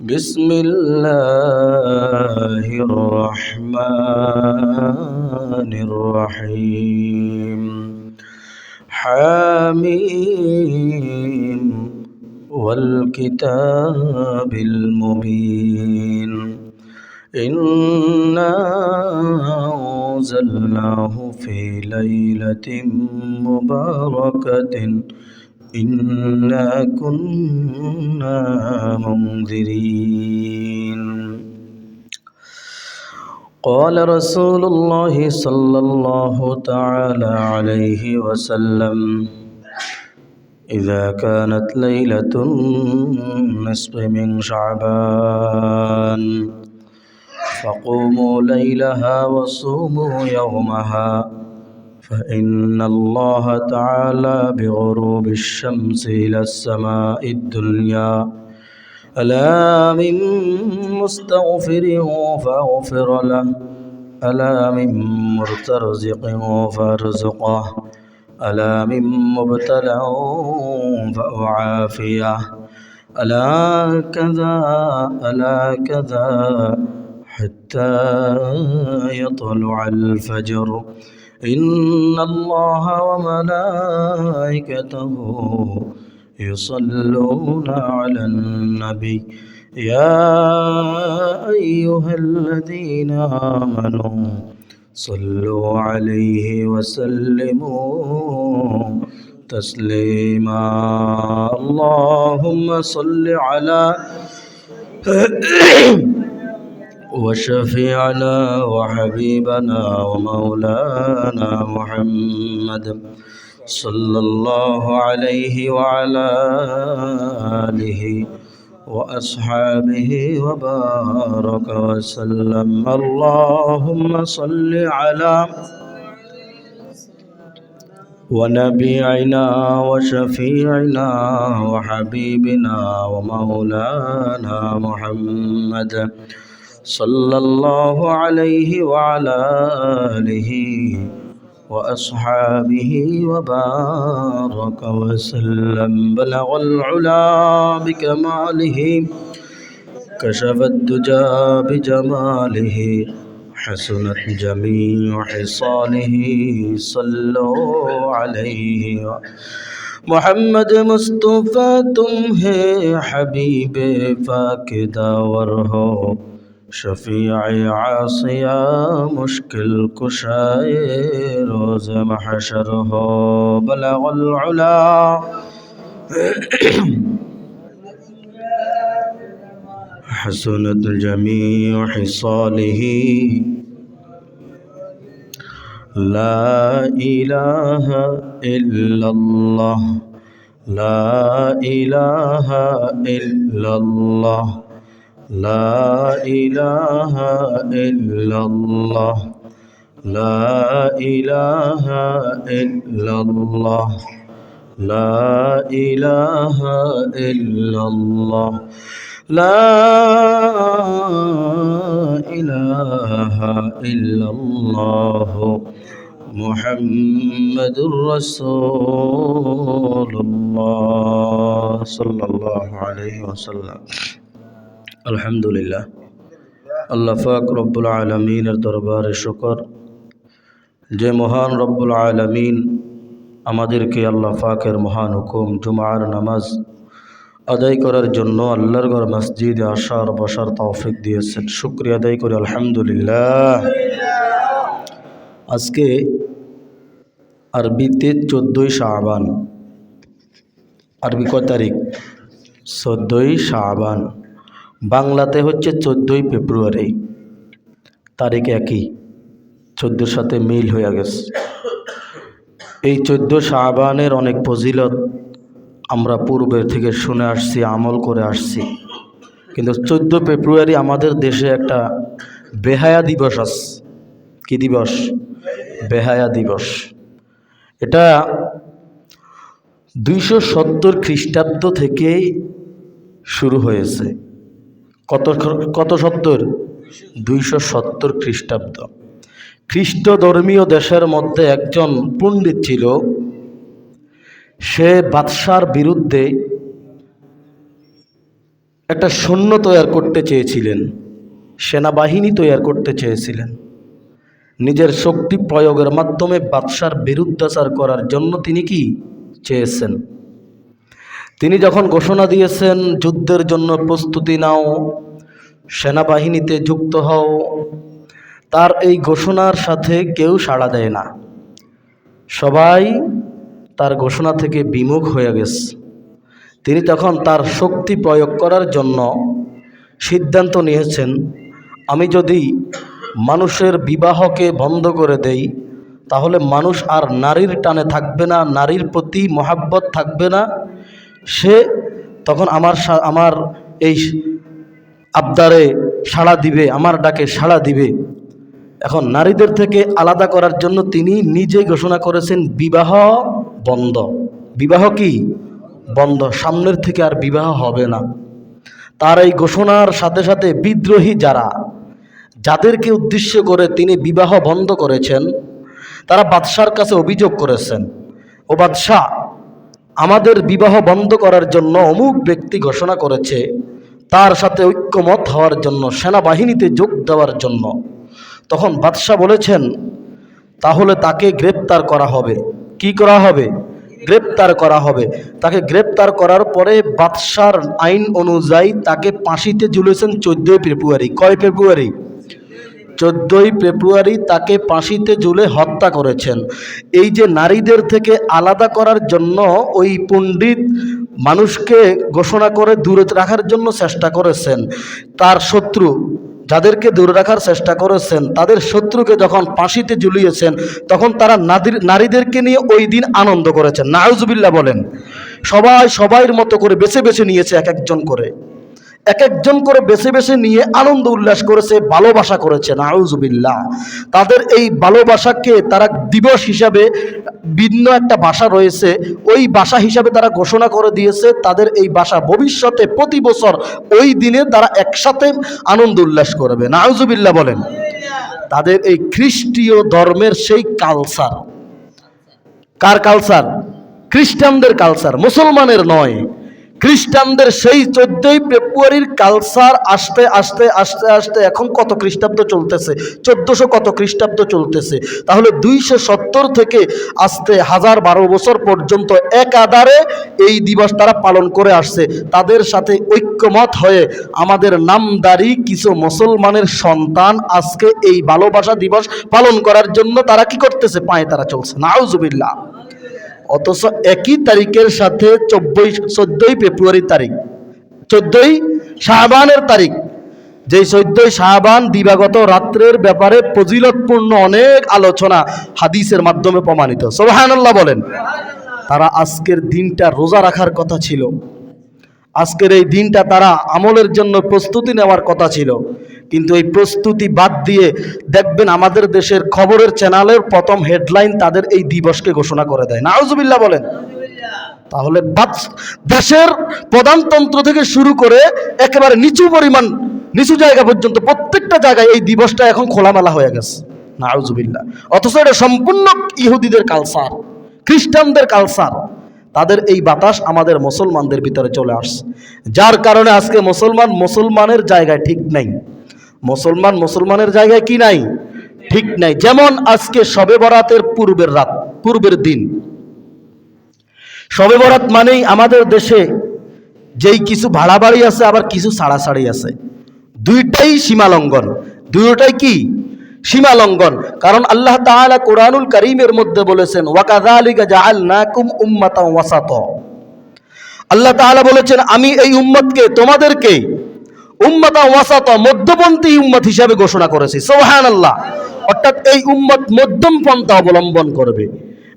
بسم الله الرحمن الرحيم حاميم والكتاب المبين إنا أنزلناه في ليلة مباركة إنا كنا منذرين قال رسول الله صلى الله تعالى عليه وسلم إذا كانت ليلة النصف من شعبان فقوموا ليلها وصوموا يومها فإن الله تعالى بغروب الشمس إلى السماء الدنيا ألا من مستغفر فأغفر له ألا من مسترزق فأرزقه ألا من مبتلى فأعافيه ألا كذا حتى يطلع الفجر إن الله وملائكته يصلون على النبي يا أيها الذين آمنوا صلوا عليه وسلموا تسليما اللهم صل على وشفيعنا وحبيبنا ومولانا محمد صلى الله عليه وعلى آله وأصحابه وبارك وسلم اللهم صل على ونبينا وشفيعنا وحبيبنا ومولانا محمد صلى الله عليه وعلى آله وأصحابه وبارك وسلم بلغ العلا بكماله كشف الدجى بجماله حسنت جميع خصاله صلوا عليه محمد مصطفى तुम है हबीब पाक दावर हो शफीअ आसिया मुश्किल कुशाए रोज़ महशर हो बलगल उला हसनत जमीअ खिसालिह ला इलाहा इल्लल्लाह ला इलाहा इल्लल्लाह ला इलाहा इल्लल्लाह ला इलाहा इल्लल्लाह ला इलाहा इल्लल्लाह ला इलाहा इल्लल्लाह मुहम्मदुर रसूलुल्लाह सल्लल्लाहु अलैहि वसल्लम আলহামদুলিল্লাহ আল্লাহ পাক রব্বুল আলামিনের দরবারে শুকর যে মহান রব্বুল আলামিন আমাদেরকে আল্লাহ পাকের মহান হুকুম জুমার নামাজ আদায় করার জন্য আল্লাহর ঘর মসজিদে আসার বসার তৌফিক দিয়েছেন শুকরিয়া আদায় করি আলহামদুলিল্লাহ আজকে আরবিতে 14ই শাবান আরবি কয় তারিখ 14ই শাবান বাংলাতে হচ্ছে 14ই ফেব্রুয়ারি তারিখ একই 14 সাথে মিল হয়ে গেছে এই 14 শাবানের অনেক ফজিলত আমরা পূর্বের থেকে শুনে আসছি আমল করে আসছি কিন্তু 14 ফেব্রুয়ারি আমাদের দেশে একটা বেহায়া দিবস আছে কি দিবস বেহায়া দিবস এটা 270 খ্রিস্টাব্দ থেকে শুরু হয়েছে কত 70 270 খ্রিস্টাব্দ খ্রিস্ট ধর্মীয় দেশের মধ্যে একজন পণ্ডিত ছিল সে বাদশার বিরুদ্ধে একটা সৈন্য তৈরি করতে চেয়েছিলেন, সেনাবাহিনী তৈরি করতে চেয়েছিলেন। নিজের শক্তি প্রয়োগের মাধ্যমে বাদশার বিরুদ্ধাচার করার জন্য তিনি কি চেয়েছেন? তিনি যখন ঘোষণা দিয়েছেন যুদ্ধের জন্য প্রস্তুতি নাও, সেনাবাহিনীতে যুক্ত হও, তার এই ঘোষণার সাথে কেউ সাড়া দেয় না। সবাই তার ঘোষণা থেকে বিমুখ হয়ে গেছে। তিনি তখন তার শক্তি প্রয়োগ করার জন্য সিদ্ধান্ত নিয়েছেন, আমি যদি মানুষের বিবাহকে বন্ধ করে দেই তাহলে মানুষ আর নারীর টানে থাকবে না, নারীর প্রতি মহাব্বত থাকবে না। সে তখন আমার এই আবদারে সাড়া দিবে, আমার ডাকে সাড়া দিবে। এখন নারীদের থেকে আলাদা করার জন্য তিনি নিজেই ঘোষণা করেছেন বিবাহ বন্ধ। বিবাহ কি বন্ধ, সামনের থেকে আর বিবাহ হবে না। তার এই ঘোষণার সাথে সাথে বিদ্রোহী যাদেরকে উদ্দেশ্য করে তিনি বিবাহ বন্ধ করেছেন, তারা বাদশার কাছে অভিযোগ করেছেন, ও বাদশাহ, আমাদের বিবাহ বন্ধ করার জন্য অমুক ব্যক্তি ঘোষণা করেছে, তার সাথে ঐক্যমত হওয়ার জন্য, সেনাবাহিনীতে যোগ দেওয়ার জন্য। তখন বাদশাহ বলেছেন, তাহলে তাকে গ্রেপ্তার করা হবে। কি করা হবে? গ্রেপ্তার করা হবে। তাকে গ্রেপ্তার করার পরে বাদশার আইন অনুযায়ী তাকে ফাঁসিতে ঝুলেছেন 14 ফেব্রুয়ারি। কয় ফেব্রুয়ারি? 14 ফেব্রুয়ারি তাকে ফাঁসিতে ঝুলে হত্যা করেছেন। এই যে নারীদের থেকে আলাদা করার জন্য ওই পণ্ডিত মানুষকে ঘোষণা করে দূরে রাখার জন্য চেষ্টা করেছেন, তার শত্রু যাদেরকে দূরে রাখার চেষ্টা করেছেন, তাদের শত্রুকে যখন ফাঁসিতে ঝুলিয়েছেন, তখন তারা নারীদেরকে নিয়ে ওই দিন আনন্দ করেছেন। নাউজুবিল্লাহ বলেন। সবাইয়ের মতো করে বেছে বেছে নিয়েছে, এক একজন করে বেছে বেছে নিয়ে আনন্দ উল্লাস করেছে, ভালোবাসা করেছে। নাউজুবিল্লাহ। তাদের এই ভালোবাসাকে তারা দিবস হিসাবে, ভিন্ন একটা ভাষা রয়েছে, ওই ভাষা হিসাবে তারা ঘোষণা করে দিয়েছে তাদের এই ভাষা ভবিষ্যতে প্রতি বছর ওই দিনে তারা একসাথে আনন্দ উল্লাস করবে। নাউজুবিল্লাহ বলেন। তাদের এই খ্রিস্টীয় ধর্মের সেই কালচার, কার কালচার? খ্রিস্টানদের কালচার, মুসলমানের নয়। খ্রিস্টানদের সেই 14 ফেব্রুয়ারির কালচার আস্তে আস্তে আস্তে আস্তে এখন কত খ্রিস্টাব্দ চলতেছে? 1400 কত খ্রিস্টাব্দ চলতেছে। তাহলে 270 থেকে আস্তে 1012 বছর পর্যন্ত একাধারে এই দিবস তারা পালন করে আসছে। তাদের সাথে ঐক্যমত হয়ে আমাদের নামদারি কিছু মুসলমানের সন্তান আজকে এই ভালোবাসা দিবস পালন করার জন্য তারা কি করতেছে? পায়ে তারা চলছে। নাউজুবিল্লাহ। অথচ একই তারিখের সাথে 14 ফেব্রুয়ারি তারিখ, 14 শাবানের তারিখ, যেই 14 শাবান দিবাগত রাত্রের ব্যাপারে ফজিলতপূর্ণ অনেক আলোচনা হাদিসের মাধ্যমে প্রমাণিত। সুবহানাল্লাহ বলেন। তারা আজকের দিনটা রোজা রাখার কথা ছিল, আজকের এই দিনটা তারা আমলের জন্য প্রস্তুতি নেওয়ার কথা ছিল, কিন্তু এই প্রস্তুতি বাদ দিয়ে দেখবেন আমাদের দেশের খবরের চ্যানেলের প্রথম হেডলাইন তাদের এই দিবসকে ঘোষণা করে দেয়। নাউজুবিল্লাহ বলেন। তাহলে দেশের প্রধানতন্ত্র থেকে শুরু করে একেবারে নিচু জায়গা পর্যন্ত প্রত্যেকটা জায়গায় এই দিবসটা এখন খোলামেলা হয়ে গেছে। নাউজুবিল্লাহ। অথচ এটা সম্পূর্ণ ইহুদিদের কালচার, খ্রিস্টানদের কালচার। তাদের এই বাতাস আমাদের মুসলমানদের ভিতরে চলে আসছে, যার কারণে আজকে মুসলমানের জায়গায় ঠিক নাই। মুসলমানের জায়গায় কি নাই? ঠিক নাই। যেমন আজকে শবে বরাতের পূর্বের দিন। শবে বরাত মানেই আমাদের দেশে যেই কিছু ভাড়া বাড়ি আছে, আবার কিছু ছাড়াছাড়ি আছে, দুইটাই সীমালঙ্ঘন। দুইটাই কি? সীমালঙ্ঘন। কারণ আল্লাহ তাআলা কোরআনুল কারীমের মধ্যে বলেছেন, ওয়াকাযালিকা জাআলনাকুম উম্মাতাও ওয়াসাতা। আল্লাহ তাআলা বলেছেন, আমি এই উম্মতকে, তোমাদেরকে উম্মাতাও ওয়াসাতা, মধ্যপন্থী উম্মত হিসাবে ঘোষণা করেছি। সুবহানাল্লাহ। অর্থাৎ এই উম্মত মধ্যম পন্থা অবলম্বন করবে।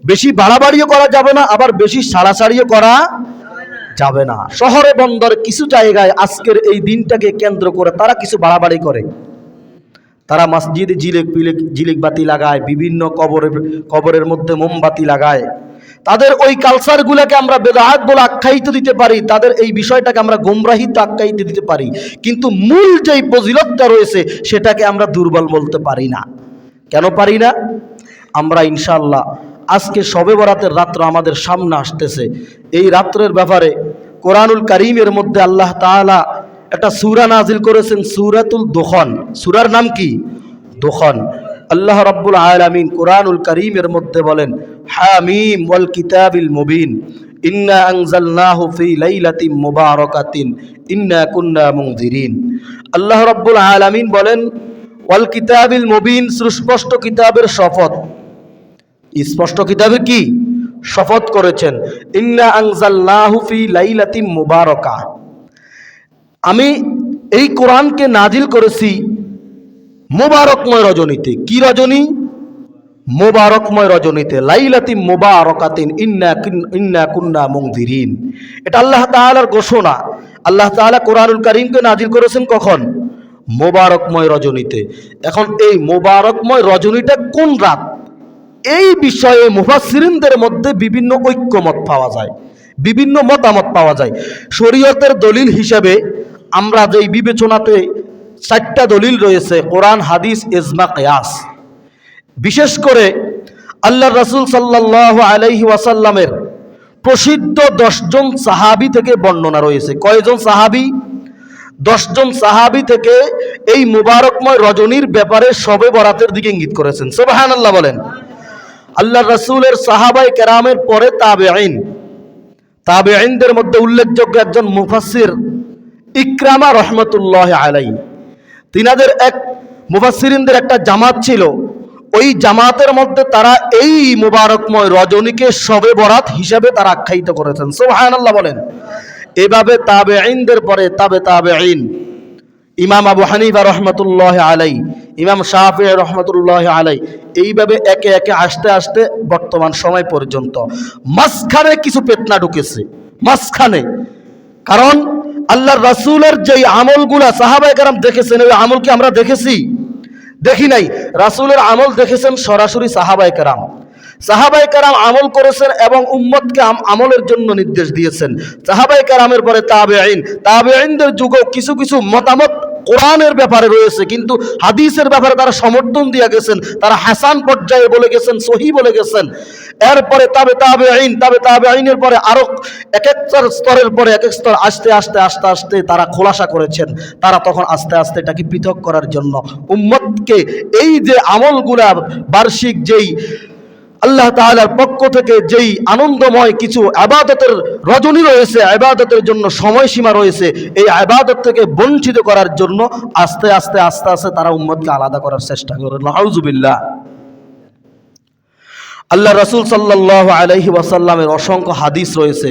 বেশি বাড়াবাড়িও করা যাবে না, আবার বেশি ছাড়াছাড়িও করা যাবে না। শহরে বন্দরে কিছু জায়গায় আজকের এই দিনটাকে কেন্দ্র করে তারা কিছু বাড়াবাড়ি করে। তারা মসজিদে জিলেক বাতি লাগায়, বিভিন্ন কবরের মধ্যে মোমবাতি লাগায়। তাদের ওই কালচারগুলোকে আমরা বেদাত বলে আখ্যায়িত দিতে পারি, তাদের এই বিষয়টাকে আমরা গোমরাহিত আখ্যায়িত দিতে পারি, কিন্তু মূল যেই ফজিলতটা রয়েছে সেটাকে আমরা দুর্বল বলতে পারি না। কেন পারি না? আমরা ইনশাআল্লাহ আজকে শবে বরাতের রাত্র আমাদের সামনে আসতেছে। এই রাত্রের ব্যাপারে কোরআনুল কারীমের মধ্যে আল্লাহ তাআলা একটা সূরা নাজিল করেছেন সূরাতুল দুখান। সূরার নাম কি? দুখান। আল্লাহ রাব্বুল আলামিন কুরআনুল কারীমের মধ্যে বলেন, হামিম ওয়াল কিতাবিল মুবিন ইন্না আনজালনাহু ফি লাইলাতিন মুবারাকাতিন ইন্না কুন্না মুনজিরিন। আল্লাহ রাব্বুল আলামিন বলেন, ওয়াল কিতাবিল মুবিন, সুস্পষ্ট কিতাবের শপথ। স্পষ্ট কিতাবের কি শপথ করেছেন? ইন্না আনজালনাহু ফি লাইলাতিন মুবারাকা, আমি এই কোরআনকে নাজিল করেছি মুবারকময় রজনীতে। কি রজনী? মুবারকময় রজনীতে। লাইলাতিন মুবারাকাতিন ইন্না কুন্না মুনজিরিন। এটা আল্লাহ তাআলার ঘোষণা। আল্লাহ তাআলা কোরআনুল কারীমকে নাজিল করেছেন কখন? মুবারকময় রজনীতে। এখন এই মুবারকময় রজনীটা কোন রাত, এই বিষয়ে মুফাসসিরিনদের মধ্যে বিভিন্ন ঐক্যমত পাওয়া যায়, বিভিন্ন মতামত পাওয়া যায়। শরীয়তের দলিল হিসেবে আমরা যেই বিবেচনাতে 4টা দলিল রয়েছে, কোরআন, হাদিস, ইজমা, কিয়াস। বিশেষ করে আল্লাহর রাসূল সাল্লাল্লাহু আলাইহি ওয়াসাল্লামের প্রসিদ্ধ 10 জন সাহাবী থেকে বর্ণনা রয়েছে। কয়জন সাহাবী? 10 জন সাহাবী থেকে এই মুবারকময় রজনীর ব্যাপারে শবে বরাতের দিকে ইঙ্গিত করেছেন। সুবহানাল্লাহ বলেন। আল্লাহর রাসূলের সাহাবায়ে কেরামের পরে তাবেঈন, তাবেঈনদের মধ্যে উল্লেখযোগ্য একজন মুফাসসির ইকরামা রহমাতুল্লাহ আলাইহি। তিনাদের এক মুফাসসিরিনদের একটা জামাত ছিল, ওই জামাতের মধ্যে তারা এই মুবারকময় রজনীকে শবে বরাত হিসাবে তারা আখ্যায়িত করেছেন। সুবহানাল্লাহ বলেন। এভাবে তাবেঈনদের পরে তাবেঈন, ইমাম আবু হানিফা রহমাতুল্লাহ আলাইহি, ইমাম শাফিঈ রহমাতুল্লাহ আলাইহি, এইভাবে একে একে আস্তে আস্তে বর্তমান সময় পর্যন্ত। মাঝখানে কিছু ফিতনা ঢুকেছে, মাঝখানে। কারণ আল্লাহর রাসূলের যেই আমলগুলা সাহাবায়ে কেরাম দেখেছেন, ওই আমল কি আমরা দেখেছি? দেখি নাই। রাসূলের আমল দেখেছেন সরাসরি সাহাবায়ে কেরাম। সাহাবায়ে কেরাম আমল করেছেন এবং উম্মতকে আমলের জন্য নির্দেশ দিয়েছেন। সাহাবায়ে কেরামের পরে তাবেঈন, তাবেঈনদের যুগেও কিছু কিছু মতামত কোরআনের ব্যাপারে রয়েছে, কিন্তু হাদিসের ব্যাপারে তারা সমর্থন দিয়ে গেছেন, তারা হাসান পর্যায়ে বলে গেছেন, সহিহ বলে গেছেন। এরপরে তাবেঈনের পরে আরো এক এক স্তরের পরে এক এক স্তর আস্তে আস্তে আস্তে আস্তে তারা খোলাসা করেছেন। তারা তখন আস্তে আস্তে এটাকে পৃথক করার জন্য উম্মতকে এই যে আমলগুলা, বার্ষিক যেই আল্লাহ তাআলার পক্ষ থেকে যেই আনন্দময় কিছু ইবাদতের রজনী রয়েছে, ইবাদতের জন্য সময়সীমা রয়েছে, এই ইবাদত থেকে বঞ্চিত করার জন্য আস্তে আস্তে আস্তে আস্তে তারা উম্মতকে আলাদা করার চেষ্টা করে। নাউযুবিল্লাহ। আল্লাহ রাসূল সাল্লাল্লাহু আলাইহি ওয়াসাল্লামের অসংখ্য হাদিস রয়েছে।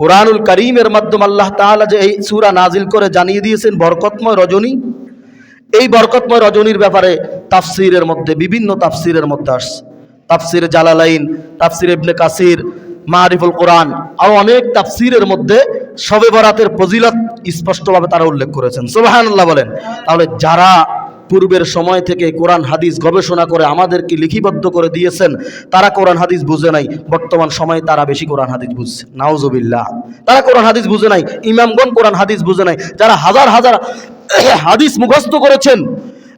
কোরআনুল কারীমের মাধ্যমে আল্লাহ তাআলা যে এই সূরা নাজিল করে জানিয়ে দিয়েছেন বরকতময় রজনী। এই বরকতময় রজনীর ব্যাপারে তাফসীরের মধ্যে, বিভিন্ন তাফসীরের মধ্যে আসছে। তাফসির জালালাইন, তাফসির ইবনে কাসির, মারিফুল কোরআন, আরো অনেক তাফসিরের মধ্যে শবে বরাতের ফজিলত স্পষ্টভাবে তারা উল্লেখ করেছেন। সুবহানাল্লাহ বলেন। তাহলে যারা পূর্বের সময় থেকে কোরআন হাদিস গবেষণা করে আমাদেরকে লিপিবদ্ধ করে দিয়েছেন, তারা কোরআন হাদিস বুঝে নাই। বর্তমান সময়ে তারা বেশি কোরআন হাদিস বুঝছে। নাউজুবিল্লাহ। তারা কোরআন হাদিস বুঝে নাই, ইমামগণ কোরআন হাদিস বুঝে নাই। যারা হাজার হাজার হাদিস মুখস্থ করেছেন,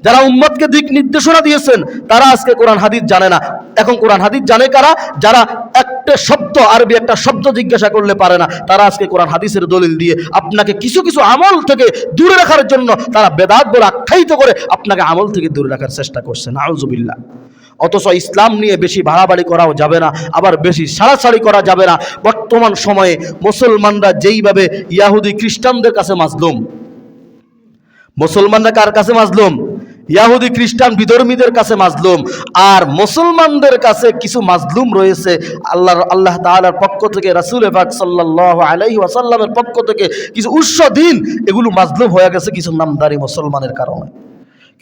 যারা উম্মতকে দিক নির্দেশনা দিয়েছেন, তারা আজকে কোরআন হাদিস জানে না। এখন কোরআন হাদিস জানে কারা? যারা একটা শব্দ, আরবি একটা শব্দ জিজ্ঞাসা করলে পারে না, তারা আজকে কোরআন হাদিসের দলিল দিয়ে আপনাকে কিছু কিছু আমল থেকে দূরে রাখার জন্য তারা বেদাত বলে আখ্যায়িত করে আপনাকে আমল থেকে দূরে রাখার চেষ্টা করছে। নাউযুবিল্লাহ। অথচ ইসলাম নিয়ে বেশি বাড়াবাড়ি করাও যাবে না, আবার বেশি সাড়াসাড়ি করা যাবে না। বর্তমান সময়ে মুসলমানরা যেইভাবে ইহুদি খ্রিস্টানদের কাছে মাজলুম, মুসলমানরা কার কাছে মাজলুম? ইহুদি খ্রিস্টান বিধর্মীদের কাছে মাজলুম। আর মুসলমানদের কাছে কিছু মাজলুম রয়েছে আল্লাহ তাআলার পক্ষ থেকে, রাসূল পাক সাল্লাল্লাহু আলাইহি ওয়াসাল্লামের পক্ষ থেকে কিছু উৎস দিন, এগুলো মাজলুম হয়ে গেছে কিছু নামদারি মুসলমানের কারণে।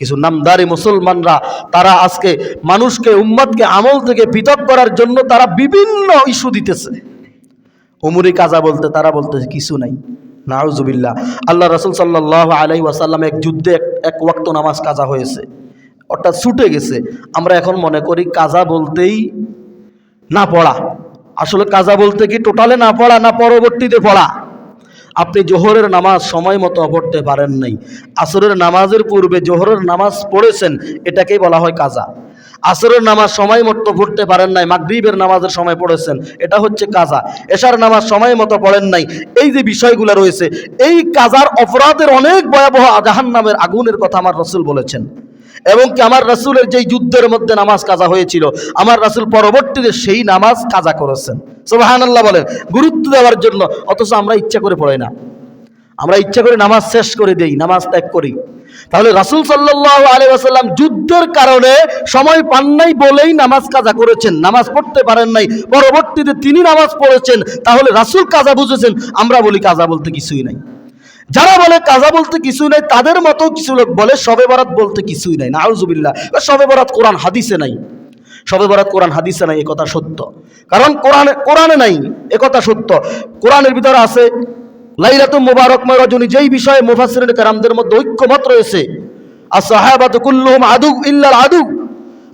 কিছু নামদারি মুসলমানরা তারা আজকে মানুষকে, উম্মতকে আমল থেকে পৃথক করার জন্য তারা বিভিন্ন ইস্যু দিতেছে। উমরি কাজা বলতে তারা বলতেছে কিছু নাই। নাউযুবিল্লাহ। আল্লাহ রাসূল সাল্লাল্লাহু আলাইহি ওয়াসাল্লাম এক যুদ্ধে এক ওয়াক্ত নামাজ কাজা হয়েছে, অর্থাৎ ছুটে গেছে। আমরা এখন মনে করি কাজা বলতেই না পড়া। আসলে কাজা বলতে কি টোটালে না পড়া, না পরবর্তীতে পড়া। আপনি জোহরের নামাজ সময় মতো পড়তে পারেন নাই, আসরের নামাজের পূর্বে জোহরের নামাজ পড়েছেন, এটাকেই বলা হয় কাজা। আসরের নামাজ সময় মতো পড়তে পারেন নাই, মাগরিবের নামাজের সময় পড়েছেন, এটা হচ্ছে কাজা। এশার নামাজ সময় মতো পড়েন নাই, এই যে বিষয়গুলো রয়েছে, এই কাজার অপরাধের অনেক ভয়াবহ জাহান্নামের আগুনের কথা আমার রাসূল বলেছেন। এবং কি আমার রাসূলের যেই যুদ্ধের মধ্যে নামাজ কাজা হয়েছিল, আমার রাসূল পরবর্তীতে সেই নামাজ কাজা করেছেন। সুবহানাল্লাহ বলেন, গুরুত্ব দেওয়ার জন্য। অথচ আমরা ইচ্ছা করে পড়ি না, আমরা ইচ্ছা করে নামাজ শেষ করে দেই, নামাজ ত্যাগ করি। তাহলে রাসূল সাল্লাল্লাহু আলাইহি ওয়াসাল্লাম যুদ্ধের কারণে সময় পান নাই বলেই নামাজ কাজা করেছেন, নামাজ পড়তে পারেন নাই, পরবর্তীতে তিনি নামাজ পড়েছেন। তাহলে রাসূল কাজা বুঝেছেন, আমরা বলি কাজা বলতে কিছুই নাই। যারা বলে কাজা বলতে কিছুই নাই, তাদের মতো কিছু লোক বলে শবে বরাত বলতে কিছুই নাই। নাউজুবিল্লাহ। শবে বরাত কোরআন হাদিসে নাই, শবে বরাত কোরআন হাদিসে নাই, একথা সত্য। কারণ কোরআনে নাই, একথা সত্য। কোরআনের ভিতরে আছে লাইলাতুল মুবারাকময় রজনী, যেই বিষয়ে মুফাসসিরিন কেরামদের মধ্যে ঐক্যমত রয়েছে। as-সাহাবাতু কুল্লুহুম আদু ইল্লাল আদু।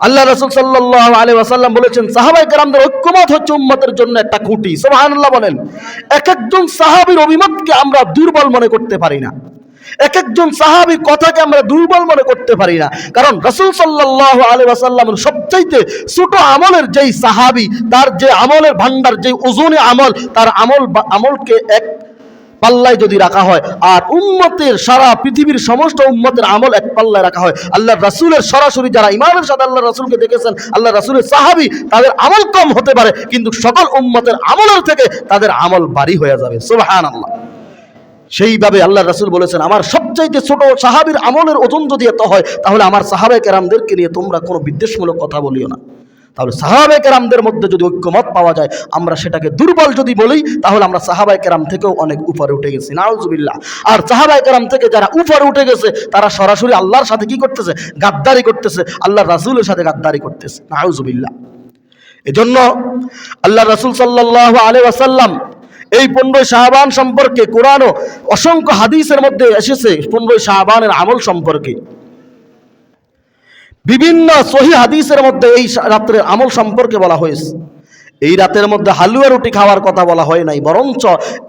আল্লাহ রাসূল সাল্লাল্লাহু আলাইহি ওয়াসাল্লাম বলেছেন, সাহাবায়ে কেরামদের ঐক্যমত হচ্ছে উম্মতের জন্য একটা খুঁটি। সুবহানাল্লাহ বলেন। এক একজন সাহাবীর অভিমতকে আমরা দুর্বল মনে করতে পারি না, এক একজন সাহাবীর কথাকে আমরা দুর্বল মনে করতে পারি না। কারণ রাসূল সাল্লাল্লাহু আলাইহি ওয়াসাল্লামের সবচাইতে ছোট আমলের যেই সাহাবী, তার যে আমলের ভান্ডার, যে ওজনে আমল, তার আমলকে এক পাল্লায় যদি রাখা হয়, আর উম্মতের সারা পৃথিবীর সমস্ত উম্মতের আমল এক পাল্লায় রাখা হয়, আল্লাহ রাসূলের সরাসরি যারা ইমানের সাথে আল্লাহ রাসূলকে দেখেছেন, আল্লাহ রাসূলের সাহাবী, তাদের আমল কম হতে পারে, কিন্তু সকল উম্মতের আমলের থেকে তাদের আমল ভারী হয়ে যাবে। সুবহানাল্লাহ। সেইভাবে আল্লাহ রাসূল বলেছেন, আমার সবচাইতে ছোট সাহাবীর আমলের ওজন যদি এত হয়, তাহলে আমার সাহাবায়ে কেরামদেরকে নিয়ে তোমরা কোনো বিদ্বেষমূলক কথা বলিও না। তাহলে সাহাবায়ে কেরামদের মধ্যে যদি ঐক্যমত পাওয়া যায়, আমরা সেটাকে দুর্বল যদি বলি, তাহলে আমরা সাহাবায়ে কেরাম থেকেও অনেক উপরে উঠে গেছি। নাউজুবিল্লাহ। আর সাহাবায়ে কেরাম থেকে যারা উপরে উঠে গেছে, তারা সরাসরি আল্লাহর সাথে কি করতেছে? গাদ্দারি করতেছে, আল্লাহর রাসূলের সাথে গাদ্দারি করতেছে। নাউজুবিল্লাহ। এজন্য আল্লাহ রাসূল সাল্লাল্লাহু আলাইহি ওয়াসাল্লাম এই 15 শাবান সম্পর্কে কোরআন ও অসংখ্য হাদিসের মধ্যে এসেছে 15 শাবানের আমল সম্পর্কে। বিভিন্ন সহিহ হাদিসের মধ্যে এই রাতের আমল সম্পর্কে বলা হয়েছে। এই রাতের মধ্যে হালুয়া রুটি খাওয়ার কথা বলা হয় নাই, বরঞ্চ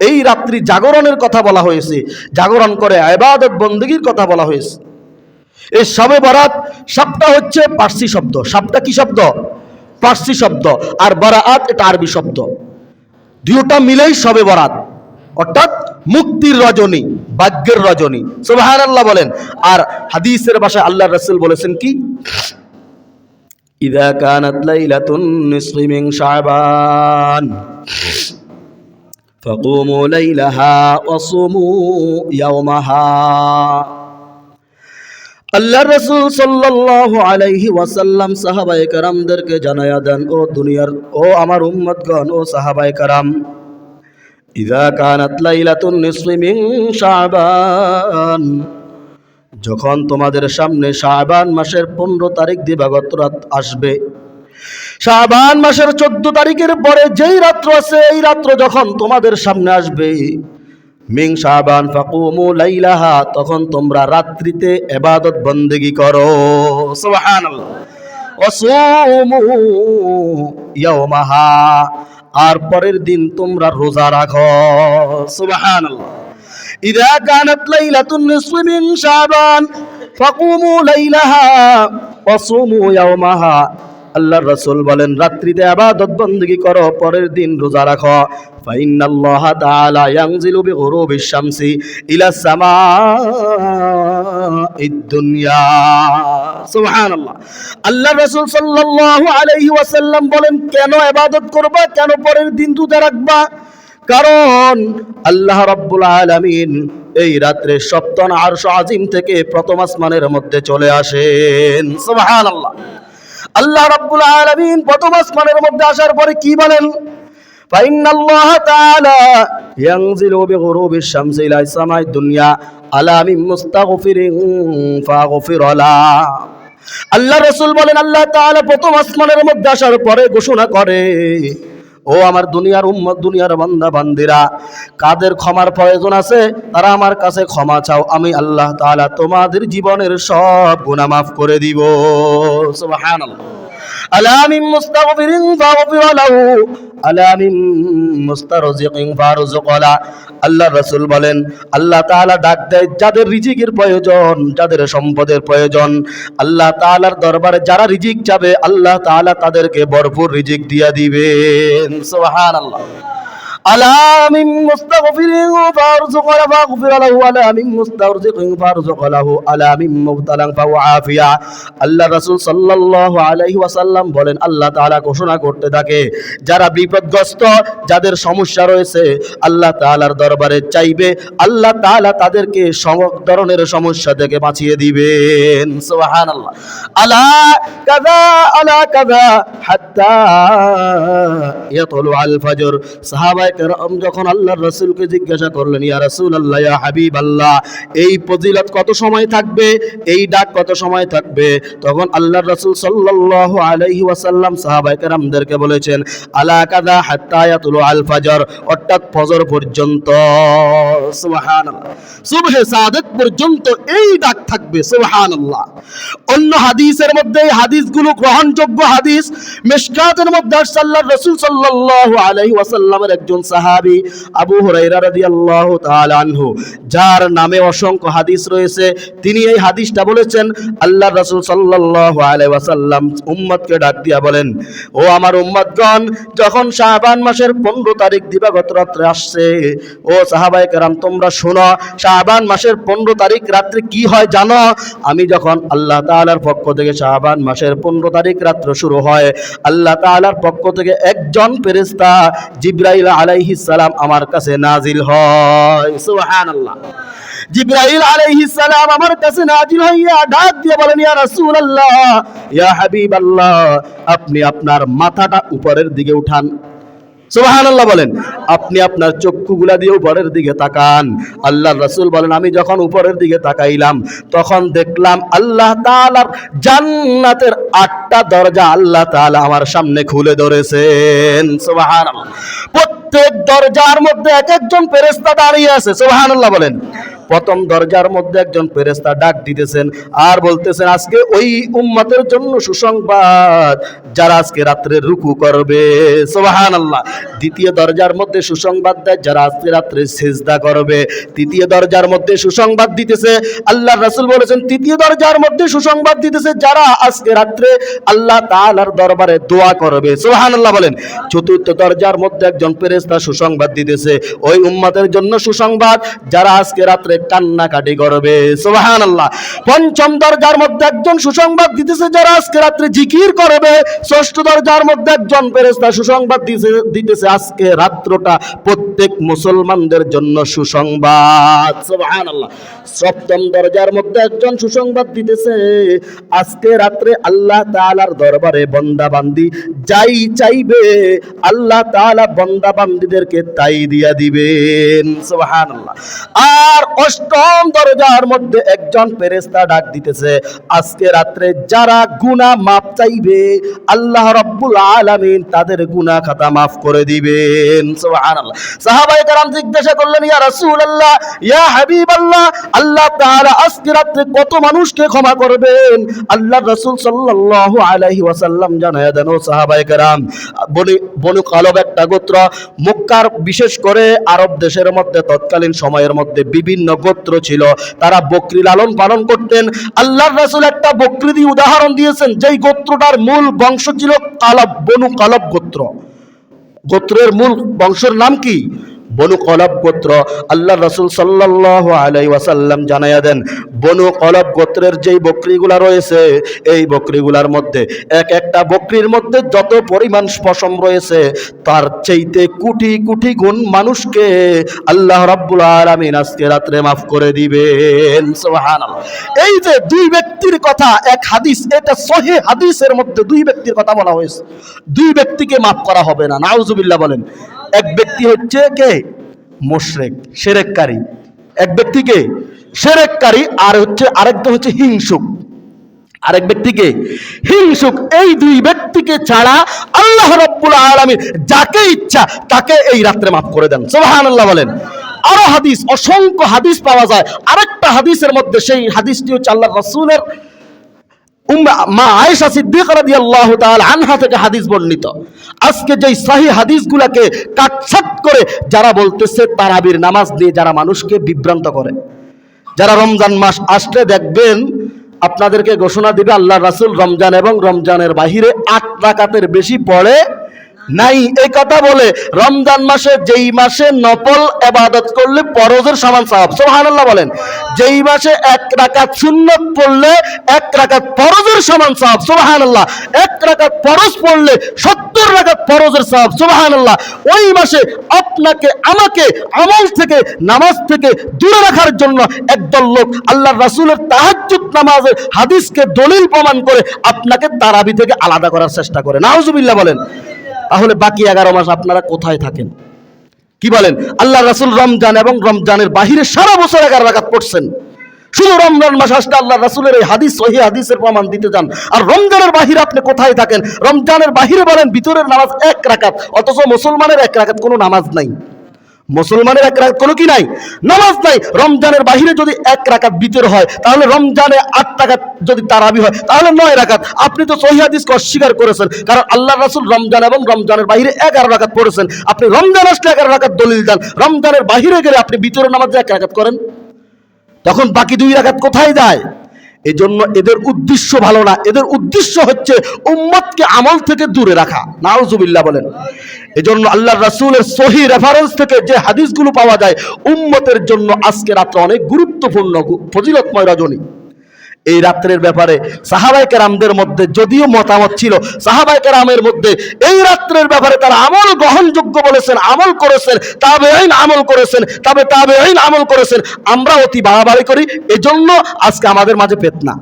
এই রাত্রি জাগরণের কথা বলা হয়েছে, জাগরণ করে ইবাদত বন্দেগীর কথা বলা হয়েছে। এই শবে বরাত শব্দটা হচ্ছে পার্সি শব্দ। শব্দটা কি শব্দ? পার্সি শব্দ। আর বারাআত এটা আরবি শব্দ। দুটোটা মিলেই শবে বরাত, অর্থাৎ মুক্তির রজনী, ভাগ্যের রজনী। সুবহানাল্লাহ বলেন। আর হাদিসের ভাষায় আল্লাহর রাসূল বলেছেন কি? ইযা কানাত লাইলাতুন নিসফি মিন শাবান ফাকুমু লাইলাহা ওয়াসুমু ইয়াওমাহা। আল্লাহর রাসূল সাল্লাল্লাহু আলাইহি ওয়াসাল্লাম সাহাবায়ে কেরামদেরকে জানায়া দেন, ও দুনিয়ার, ও আমার উম্মতগণ, ও সাহাবায়ে কেরাম, ইযা কানাত লাইলাতুন নিসফি মিন শাবান, যখন তোমাদের সামনে শাবান মাসের 15 তারিখ দিবাগত রাত আসবে, শাবান মাসের 14 তারিখের পরে যেই রাত্র আছে, এই রাত্র যখন তোমাদের সামনে আসবে, মিন শাবান ফাকুমু লাইলাহা, তখন তোমরা রাত্রিতে ইবাদত বন্দেগী করো। সুবহানাল্লাহ। ওয়াসুমু ইয়াওমাহা, আর পরের দিন তোমরা রোজা রাখো। সুবহানাল্লাহ। ইযা কানাত লাইলাতুন নিসফি মিন শাবান ফাকুমু লাইলাহা ওয়াসুমু ইয়াওমাহা। আল্লাহর রাসূল বলেন, রাত্রিতে ইবাদত বন্দেগী করো, পরের দিন রোজা রাখো। ফাইন্নাল্লাহা তাআলা ইয়ানজিলু বিগুরুবিশ শামসি ইলা সামাঈদ দুনিয়া। সুবহানাল্লাহ। আল্লাহর রাসূল সাল্লাল্লাহু আলাইহি ওয়াসাল্লাম বলেন, কেন ইবাদত করবা, কেন পরের দিন রোজা রাখবা? কারণ আল্লাহ রাব্বুল আলামিন এই রাত্রে সপ্তম আরশ আজিম থেকে প্রথম আসমানের মধ্যে চলে আসেন। সুবহানাল্লাহ। আল্লাহ রাব্বুল আলামিন প্রথম আসমানের মধ্যে আসার পরে কি বলেন? ফাইন্নাল্লাহা তাআলা ইয়ানজিলু বিগুরুবিশ শামসি ইলা সামাঈদ দুনিয়া আলা মিন মুস্তাগফিরিন ফাগফির লা। আল্লাহ রাসূল বলেন, আল্লাহ তাআলা প্রথম আসমানের মধ্যে আসার পরে ঘোষণা করে, ও আমার দুনিয়ার উম্মত, দুনিয়ার বান্দা বান্দিরা, কাদের ক্ষমার প্রয়োজন আছে তারা আমার কাছে ক্ষমা চাও, আমি আল্লাহ তাআলা তোমাদের জীবনের সব গুনাহ মাফ করে দিব। সুবহানাল্লাহ। আলা মিন মুস্তাগফিরিন ফাগফির লাহু আলা মিন মুস্তারজিকিন ফারযুক লা। আল্লাহ রাসূল বলেন, আল্লাহ তাআলা ডাক দেয় যাদের রিজিকের প্রয়োজন, যাদের সম্পদের প্রয়োজন, আল্লাহ তাআলার দরবারে যারা রিজিক চাবে আল্লাহ তাআলা তাদেরকে ভরপুর রিজিক দিয়া দিবেন। সুবহানাল্লাহ। আলা মিন মুস্তাগফিরিন ফারযুক লা ফাগফির লাহু আলা মিন মুস্তারজিকিন ফারযুক লাহু আলা মিন মুবতালান ফাআফিয়া। আল্লাহ রাসূল সাল্লাল্লাহু আলাইহি ওয়াসাল্লাম বলেন, আল্লাহ তাআলা ঘোষণা করতে থাকে যারা বিপদগ্রস্ত, যাদের সমস্যা রয়েছে আল্লাহ তাআলার দরবারে চাইবে, আল্লাহ তাআলা তাদেরকে সব ধরনের সমস্যা থেকে বাঁচিয়ে দিবেন। সুবহানাল্লাহ। আলা কাযা হাত্তা ইয়াতলু আল ফজর। সাহাবায়ে কেরাম যখন আল্লাহর রাসূলকে জিজ্ঞাসা করলেন, ইয়া রাসূলুল্লাহ, ইয়া হাবিবাল্লাহ, এই ফজিলত কত সময় থাকবে, এই ডাক কত সময় থাকবে? তখন আল্লাহর রাসূল সাল্লাল্লাহু আলাইহি ওয়াসাল্লাম সাহাবায়ে কেরামদেরকে বলেছেন, আলা কাযা হাত্তা ইয়াতলু আল ফজর, অর্থাৎ ফজর পর্যন্ত। সুবহানাল্লাহ। সুবহে সাদিক পর্যন্ত এই ডাক থাকবে। সুবহানাল্লাহ। অন্য হাদিসের মধ্যে এই হাদিসগুলো গ্রহণযোগ্য হাদিস। মিশকাতের মধ্যে আল্লাহর রাসূল সাল্লাল্লাহু আলাইহি ওয়াসাল্লামের একজন সাহাবী আবু হুরায়রা রাদিয়াল্লাহু তাআলা আনহু, যার নামে অসংখ্য হাদিস রয়েছে, তিনি এই হাদিসটা বলেছেন। আল্লাহর রাসূল সাল্লাল্লাহু আলাইহি ওয়াসাল্লাম উম্মতকে ডাক দিয়া বলেন, ও আমার উম্মতগণ, যখন শাবান মাসের 15 তারিখ দিবাগত রাত্রে আসছে, ও সাহাবায়ে কেরাম তোমরা শোনো, শাবান মাসের 15 তারিখ রাত্রে কি হয় জানো? আমি যখন আল্লাহ তাআলার পক্ষ থেকে শাবান মাসের 15 তারিখ রাত্র শুরু হয়, আল্লাহ তাআলার পক্ষ থেকে একজন ফেরেশতা জিবরাইল আলাইহিস সালাম আমার কাছে নাজিল হয়। সুবহানাল্লাহ। জিবরাইল আলাইহিস সালাম আমার কাছে নাজিল হইয়া ডাক দিয়ে বলেন, ইয়া রাসূলুল্লাহ, ইয়া হাবিবাল্লাহ, আপনি আপনার মাথাটা উপরের দিকে উঠান। সুবহানাল্লাহ বলেন। আপনি আপনার চক্ষুগুলা দিয়ে উপরের দিকে তাকান। আল্লাহর রাসূল বলেন, আমি যখন উপরের দিকে তাকাইলাম তখন দেখলাম আল্লাহ তাআলার জান্নাতের 8টা দরজা আল্লাহ তাআলা আমার সামনে খুলে ধরেছেন। সুবহানাল্লাহ। প্রত্যেক দরজার মধ্যে এক একজন ফেরেশতা দাঁড়িয়ে আছে। সুবহানাল্লাহ বলেন। প্রথম দরজার মধ্যে একজন ফেরেশতা ডাক দিতেছেন আর বলতেছেন, আজকে ওই উম্মতের জন্য সুসংবাদ যারা আজকে রাত্রে রুকু করবে। সুবহানাল্লাহ। দ্বিতীয় দরজার মধ্যে সুসংবাদ দেয় যারা আজকে রাত্রে সিজদা করবে। তৃতীয় দরজার মধ্যে সুসংবাদ দিতেছে, আল্লাহর রাসূল বলেছেন, তৃতীয় দরজার মধ্যে সুসংবাদ দিতেছে যারা আজকে রাত্রে আল্লাহ তাআলার দরবারে দোয়া করবে। সুবহানাল্লাহ বলেন। চতুর্থ দরজার মধ্যে একজন ফেরেশতা সুসংবাদ দিতেছে, ওই উম্মতের জন্য সুসংবাদ যারা আজকে রাত্রে কান্নাকাটি করবে। সুবহানাল্লাহ। পঞ্চম দরজার মধ্যে একজন সুসংবাদ দিতেছে যারা আজকে রাত্রে জিকির করবে। ষষ্ঠ দরজার মধ্যে একজন ফেরেশতা সুসংবাদ দিতেছে আজকে রাত্রটা প্রত্যেক মুসলমানদের জন্য সুসংবাদ। সুবহানাল্লাহ। সপ্তম দরজার মধ্যে একজন সুসংবাদ দিতেছে আজকে রাত্রে আল্লাহ তাআলার দরবারে বান্দা বান্দি যাই চাইবে আল্লাহ তাআলা বান্দা বান্দীদেরকে তাই দিয়া দিবেন। সুবহানাল্লাহ। আর অষ্টম দরজার মধ্যে একজন ফেরেশতা ডাক দিতেছে আজকে রাত্রে যারা গুনাহ মাফ চাইবে আল্লাহ রাব্বুল আলামিন তাদের গুনাহ খাতা মাফ করে দিবেন। সুবহানাল্লাহ। সাহাবায়ে কেরাম জিজ্ঞাসা করলেন, ইয়া রাসূলুল্লাহ, ইয়া হাবিবাল্লাহ, আল্লাহ তাআলা আজকে রাত্রে কত মানুষকে ক্ষমা করবেন? আল্লাহর রাসূল সাল্লাল্লাহু আলাইহি ওয়াসাল্লাম জানায়া দেন, ও সাহাবায়ে কেরাম, বনু কালব একটা গোত্র, মক্কার বিশেষ করে আরব দেশের মধ্যে তৎকালীন সময়ের মধ্যে বিভিন্ন গোত্র ছিল, তারা বকরি লালন পালন করতেন। আল্লাহর রাসূল একটা বকরি দিয়ে উদাহরণ দিয়েছেন, যেই গোত্রটার মূল বংশ ছিল কালব, বনু কালব গোত্র। গোত্রের মূল বংশের নাম কি? বনু কলব গোত্র। আল্লাহর রাসূল সাল্লাল্লাহু আলাইহি ওয়াসাল্লাম জানায়া দেন, বনু কলব গোত্রের যেই বকরিগুলা রয়েছে এই বকরিগুলার মধ্যে এক একটা বকরির মধ্যে যত পরিমাণ পশম রয়েছে তার চাইতে কোটি কোটি গুণ মানুষকে আল্লাহ রাব্বুল আলামিন আজকে রাত্রে মাফ করে দিবেন। সুবহানাল্লাহ। এই যে দুই ব্যক্তির কথা, এক হাদিস, এটা সহিহ হাদিসের মধ্যে দুই ব্যক্তির কথা বলা হয়েছে। দুই ব্যক্তিকে মাফ করা হবে না, নাউজুবিল্লাহ বলেন। এক ব্যক্তি হচ্ছে কে? মুশরিক, শিরককারী। এক ব্যক্তিকে শিরককারী, আর হচ্ছে আরেকটা হচ্ছে হিংসুক। আরেক ব্যক্তিকে হিংসুক। এই দুই ব্যক্তিকে ছাড়া আল্লাহ রাব্বুল আলামিন যাকে ইচ্ছা তাকে এই রাত্রে মাফ করে দেন। সুবহানাল্লাহ বলেন। আরো হাদিস, অসংখ্য হাদিস পাওয়া যায়। আরেকটা হাদিসের মধ্যে, সেই হাদিসটি হচ্ছে আল্লাহর রাসূলের মা আয়েশা সিদ্দিকা রাদিয়াল্লাহু তাআলা আনহা থেকে হাদিস বর্ণিত। আজকে যেই সহিহ হাদিসগুলোকে কাটছাট করে যারা বলতেছে তারাবির নামাজ দিয়ে যারা মানুষকে বিভ্রান্ত করে, যারা রমজান মাস আসলে দেখবেন আপনাদেরকে ঘোষণা দিবে আল্লাহ রাসূল রমজান এবং রমজানের বাহিরে 8 রাকাতের বেশি পড়ে নাই। এই কথা বলে রমজান মাসে যেই মাসে নফল ইবাদত করলে ফরজের সমান সওয়াব, সুবহানাল্লাহ বলেন, যেই মাসে 1 রাকাত সুন্নাত পড়লে 1 রাকাত ফরজের সমান সওয়াব, সুবহানাল্লাহ, 1 রাকাত ফরজ পড়লে 70 রাকাত ফরজের সওয়াব, সুবহানাল্লাহ। ওই মাসে আপনাকে আমাকে আমল থেকে নামাজ থেকে দূরে রাখার জন্য একদল লোক আল্লাহর রাসূলের তাহাজ্জুদ নামাজের হাদিসকে দলিল প্রমাণ করে আপনাকে তারাবি থেকে আলাদা করার চেষ্টা করে। নাউজুবিল্লাহ বলেন। তাহলে বাকি 11 মাস আপনারা কোথায় থাকেন? কি বলেন? আল্লাহ রাসূল রমজান এবং রমজানের বাহিরে সারা বছর 11 রাকাত পড়ছেন, শুধু রমজান মাস আসলে আল্লাহ রাসূলের এই হাদিস সহিহ হাদিসের প্রমাণ দিতে যান। আর রমজানের বাহিরে আপনি কোথায় থাকেন? রমজানের বাহিরে বলেন ভিতরের নামাজ 1 রাকাত, অথচ মুসলমানের 1 রাকাত কোনো নামাজ নাই। মুসলমানের 1 রাকাত কোনো কি নাই, নামাজ নাই। রমজানের বাহিরে যদি 1 রাকাত ভিতর হয়, তাহলে রমজানে 8 রাকাত যদি তারাবি হয়, তাহলে 9 রাকাত। আপনি তো সহিহ হাদিসকে অস্বীকার করেছেন, কারণ আল্লাহ রাসূল রমজান এবং রমজানের বাহিরে 11 রাকাত পড়েছেন। আপনি রমজান আসলে 11 রাকাত দলিল দেন, রমজানের বাহিরে গেলে আপনি ভিতরের নামাজে 1 রাকাত করেন, তখন বাকি 2 রাকাত কোথায় যায়? এজন্য এদের উদ্দেশ্য ভালো না, এদের উদ্দেশ্য হচ্ছে উম্মতকে আমল থেকে দূরে রাখা। নাউজুবিল্লাহ বলেন। এজন্য আল্লাহর রাসূলের সহিহ রেফারেন্স থেকে যে হাদিসগুলো পাওয়া যায় উম্মতের জন্য আজকে রাত্রে অনেক গুরুত্বপূর্ণ, ফজিলতময় রজনী। এই রাত্রের ব্যাপারে সাহাবায়ে কেরামদের মধ্যে যদিও মতামত ছিল, সাহাবায়ে কেরামের মধ্যে এই রাত্রের ব্যাপারে তারা আমল গ্রহণযোগ্য বলেছেন, আমল করেছেন, তাবেঈন আমল করেছেন, তাবেঈন আমল করেছেন। আমরা অতি বাড়াবাড়ি করি, এজন্য আজকে আমাদের মাঝে ফিতনা।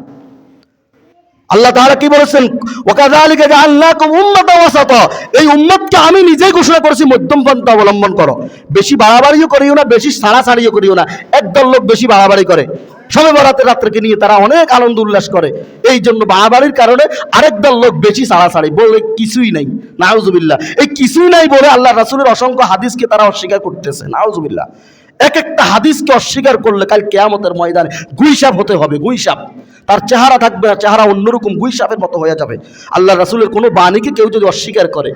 আল্লাহ তাআলা কি বলেছেন? ওয়াকাযালিকা জাআলনাকুম উম্মাতান ওয়াসাতা, এই উম্মতকে আমি নিজেই ঘোষণা করেছি মধ্যম পন্থা অবলম্বন করো। বেশি বাড়াবাড়িও করিও না, বেশি ছাড়াছাড়িও করিও না। একদল লোক বেশি বাড়াবাড়ি করে, শবে বরাতের রাত্রকে নিয়ে তারা অনেক আনন্দ উল্লাস করে, এই জন্য বাড়াবাড়ির কারণে আরেক দল লোক বেশি ছাড়াছাড়ি বলে কিছুই নাই। নাউজুবিল্লাহ। এই কিছুই নাই বলে আল্লাহ রাসূলের অসংখ্য হাদিসকে তারা অস্বীকার করতেছে। নাউজুবিল্লাহ। এক একটা হাদিসকে অস্বীকার করলে কাল কিয়ামতের ময়দানে গুইসাপ হতে হবে, গুইসাপ। তার চেহারা থাকবে না, চেহারা অন্যরকম গুইসাপের মতো হয়ে যাবে। আল্লাহ রাসূলের কোনো বাণীকে কেউ যদি অস্বীকার করে,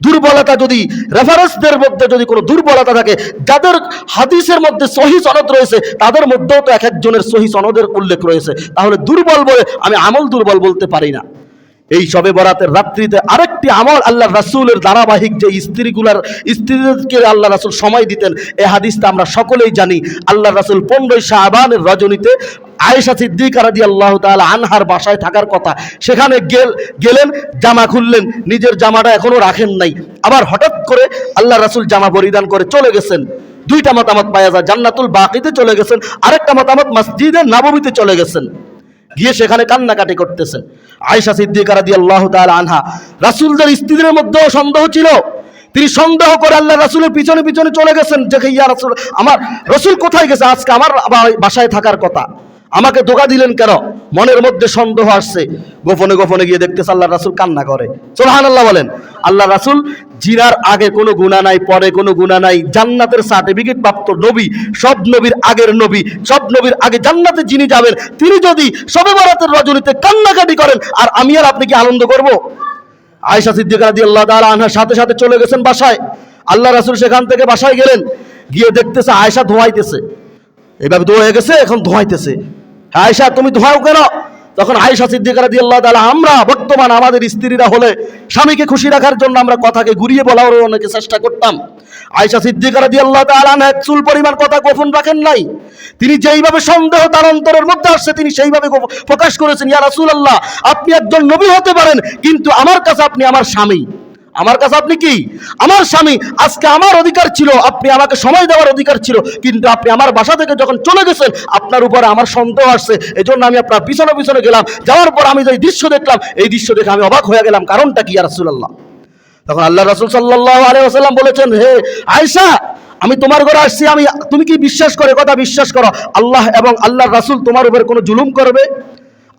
দুর্বলতা যদি রেফারেন্সদের মধ্যে যদি কোনো দুর্বলতা থাকে, যাদের হাদিসের মধ্যে সহিহ সনদ রয়েছে তাদের মধ্যেও তো এক একজনের সহিহ সনদের উল্লেখ রয়েছে, তাহলে দুর্বল বলে আমি আমল দুর্বল বলতে পারি না। এই শবে বরাতের রাত্রিতে আরেকটি আমল আল্লাহ রাসূলের ধারাবাহিক যে স্ত্রীদেরকে আল্লাহ রাসূল সময় দিতেন, এই হাদিসটা আমরা সকলেই জানি। আল্লাহ রাসূল 15 শাবানের রজনীতে আয়েশা সিদ্দিকা রাদিয়াল্লাহু তাআলা আনহার বাসায় থাকার কথা, সেখানে গেলেন, জামা খুললেন, নিজের জামাটা এখনো রাখেন নাই। আবার হঠাৎ করে আল্লাহ রাসূল জামা পরিধান করে চলে গেছেন। 2টা মতামত পাওয়া যায়, জান্নাতুল বাকিতে চলে গেছেন, আরেকটা মতামত মসজিদে নববীতে চলে গেছেন। গিয়ে সেখানে কান্নাকাটি করতেছেন। আয়েশা সিদ্দিকা রাদিয়াল্লাহু তাআলা আনহা, রাসূলদের স্ত্রীদের মধ্যেও সন্দেহ ছিল, তিনি সন্দেহ করে আল্লাহ রাসূলের পিছনে পিছনে চলে গেছেন, যে ইয়া রাসূল, আমার রাসূল কোথায় গেছে? আজকে আমার বাসায় থাকার কথা, আমাকে ধোঁকা দিলেন কেন? মনের মধ্যে সন্দেহ আসছে। গোপনে গোপনে গিয়ে দেখতেছে আল্লাহ রাসূল কান্না করে। সুবহানাল্লাহ বলেন। আল্লাহ রাসূল জিনার আগে কোনো গুনাহ নাই, পরে কোনো গুনাহ নাই, জান্নাতের সার্টিফিকেট প্রাপ্ত নবী, সব নবীর আগের নবী, সব নবীর আগে জান্নাতে যিনি যাবেন, তিনি যদি শবে বরাতের রজনীতে কান্নাকাটি করেন, আর আমি আর আপনি কি আনন্দ করব? আয়েশা সিদ্দিকা রাদিয়াল্লাহু তাআলা আনহার সাথে সাথে চলে গেছেন বাসায়। আল্লাহ রাসূল সেখান থেকে বাসায় গেলেন, গিয়ে দেখতেছে আয়েশা ধোয়াইতেছে, এভাবে ধোয়া গেছে, এখন ধোয়াইতেছে। আয়েশা তুমি ধোয়াও কেন? তখন আয়েশা সিদ্দিকা রাদিয়াল্লাহু তাআলা, আমরা বর্তমান আমাদের স্ত্রীরা হলে স্বামীকে খুশি রাখার জন্য আমরা কথাকে ঘুরিয়ে বলার অনেকে চেষ্টা করতাম। আয়েশা সিদ্দিকা রাদিয়াল্লাহু তাআলা এক চুল পরিমাণ কথা গোপন রাখেন নাই। তিনি যেইভাবে সন্দেহ তার অন্তরের মধ্যে আসছে তিনি সেইভাবে প্রকাশ করেছেন, ইয়া রাসূলুল্লাহ, আপনি একজন নবী হতে পারেন, কিন্তু আমার কাছে আপনি আমার স্বামী। আমার কাছে আপনি কি? আমার স্বামী। আজকে আমার অধিকার ছিল, আপনি আমাকে সময় দেওয়ার অধিকার ছিল, কিন্তু আপনি আমার বাসা থেকে যখন চলে গেছেন আপনার উপরে আমার সন্দেহ আসছে, এজন্য আমি আপনার পিছনে পিছনে গেলাম। যাওয়ার পর আমি যে দৃশ্য দেখলাম, এই দৃশ্য দেখে আমি অবাক হয়ে গেলাম, কারণটা কি ইয়া রাসূলুল্লাহ? তখন আল্লাহ রাসূল সাল্লাল্লাহু আলাইহি ওয়াসাল্লাম বলেছেন, হে আয়েশা, আমি তোমার ঘরে আসছি, তুমি কি বিশ্বাস করে কথা বিশ্বাস করো আল্লাহ এবং আল্লাহর রাসূল তোমার উপরে কোনো জুলুম করবে?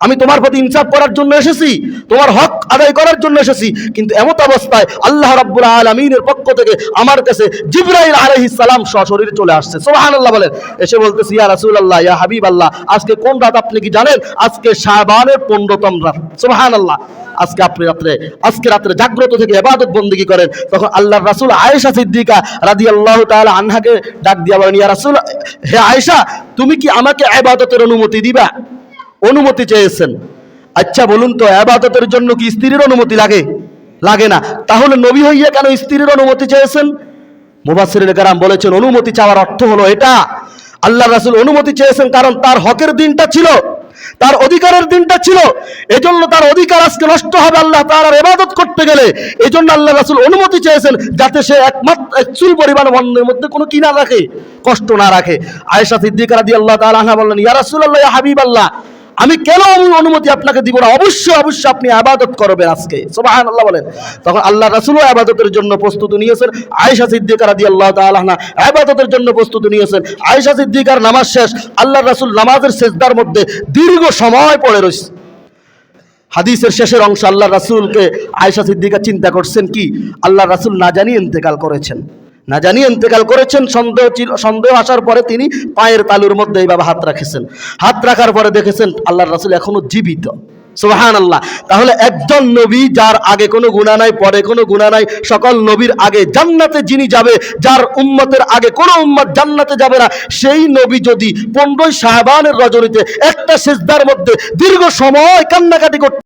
আমি তোমার প্রতি ইনসাফ করার জন্য এসেছি, তোমার হক আদায় করার জন্য এসেছি, কিন্তু এমত অবস্থায় আল্লাহ রাব্বুল আলামিনের পক্ষ থেকে আমার কাছে জিবরাইল আলাইহিস সালাম সশরীরে চলে আসছে। সুবহানাল্লাহ বলেন। এসে বলতেছি, ইয়া রাসূলুল্লাহ, ইয়া হাবিবাল্লাহ, আজকে কোন রাত আপনি কি জানেন? আজকে শাবানের 15তম রাত। সুবহানাল্লাহ। আজকে রাত্রে জাগ্রত থেকে ইবাদত বন্দেগী করেন। তখন আল্লাহর রাসূল আয়েশা সিদ্দিকা রাদিয়াল্লাহু তাআলা আনহাকে ডাক দিয়া বলেন, ইয়া রাসূল, হে আয়েশা, তুমি কি আমাকে ইবাদতের অনুমতি দিবা? অনুমতি চেয়েছেন। আচ্ছা বলুন তো, ইবাদতের জন্য কি স্ত্রীর অনুমতি লাগে? লাগে না। তাহলে নবী হইয়া কেন স্ত্রীর অনুমতি চেয়েছেন? মুফাসসিরিনে কেরাম বলেছেন, অনুমতি চাওয়ার অর্থ হলো এটা, আল্লাহর রাসূল অনুমতি চেয়েছেন কারণ তার হকের দিনটা ছিল, তার অধিকারের দিনটা ছিল। এজন্য তার অধিকার আজকে নষ্ট হবে আল্লাহ তাআলার ইবাদত করতে গেলে। এজন্য আল্লাহ রাসূল অনুমতি চেয়েছেন যাতে সে একমাত্র এক চুল পরিমাণ মনের মধ্যে কোনো কি না রাখে, কষ্ট না রাখে। আয়েশা সিদ্দিকা রাদিয়াল্লাহু তাআলা আনহা বললেন, ইয়া রাসূলুল্লাহ, ইয়া হাবিবাল্লাহ, আমি কেন অনুমতি আপনাকে দিব না? অবশ্যই অবশ্যই আপনি ইবাদত করবেন আজকে। সুবহানাল্লাহ বলেন। তখন আল্লাহ রাসূলও ইবাদতের জন্য প্রস্তুতি নিয়েছেন। আয়েশা সিদ্দিকা রাদিয়াল্লাহু তাআলা আনহা ইবাদতের জন্য প্রস্তুতি নিয়েছেন। আয়েশা সিদ্দিকার নামাজ শেষ, আল্লাহর রাসূল নামাজের সিজদার মধ্যে দীর্ঘ সময় পড়ে রয়েছে। হাদিসের শেষের অংশ আল্লাহর রাসূলকে আয়েশা সিদ্দিকা চিন্তা করছেন কি, আল্লাহর রাসূল না জানিয়ে ইন্তেকাল করেছেন, না জানিয়ে ইন্তেকাল করেছেন। সন্দেহ আসার পরে তিনি পায়ের তালুর মধ্যে এইভাবে হাত রাখেছেন। হাত রাখার পরে দেখেছেন আল্লাহর রাসূল এখনো জীবিত। সুবহানাল্লাহ। তাহলে একজন নবী যার আগে কোনো গুনাহ নাই, পরে কোনো গুনাহ নাই, সকল নবীর আগে জান্নাতে যিনি যাবে, যার উম্মতের আগে কোনো উম্মত জান্নাতে যাবে না, সেই নবী যদি 15 শাবানের রজনীতে একটা সিজদার মধ্যে দীর্ঘ সময় কান্নাকাটি করতে